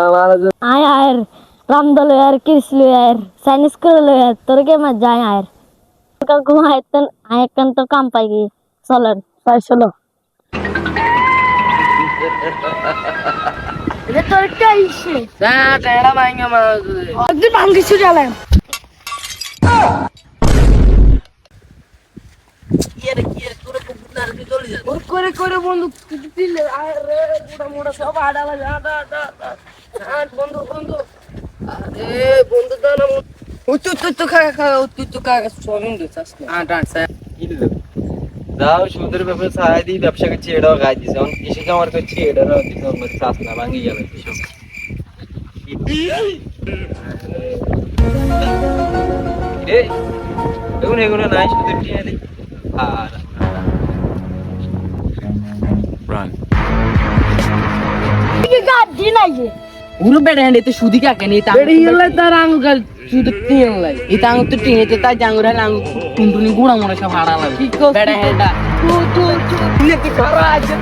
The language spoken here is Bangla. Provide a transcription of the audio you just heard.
आय आयर रामदल यार किसलो यार साइंस करलो यार তোর কে মজা यार का घुमाय तन आय कन तो काम पाएगी सोलर साइ चलो ये তোর কে ইসে যা টেড়া মাইঙ্গা মাছ আগে ভাঙ্গি ছুড়ালে করে করে বন্ধু দিলে আরে বুড়া মোড়া সব আডালা আডা আডা বন্ধু বন্ধু আরে বন্ধু তো না উত্তু খা সবিন দিছাস আট আট ইল্লো যাও সুদের ব্যাপারে ছাড়াই দিয়ে ব্যবসা করছি এটাও গাই দিছে এখন কৃষি কামার করছি এটারও দিছে আমার চাষ না ভাঙি গেল কৃষক রে এখন এগুলো নাই সুদের টিয়া রে আর কি গাড়ি নাই যে উরু বেড়ে হেঁটে তো সুদি কাকে নেই বেড়ে গেলে তার আঙ্গুল সুদি টিন লাই এটা আঙ্গুল তো টিনে তো তার জাঙ্গুর হলে আঙ্গুল টুনটুনি গুড়া মোড়া সব হারা লাগে বেড়ে হেঁটা তু খারা আছে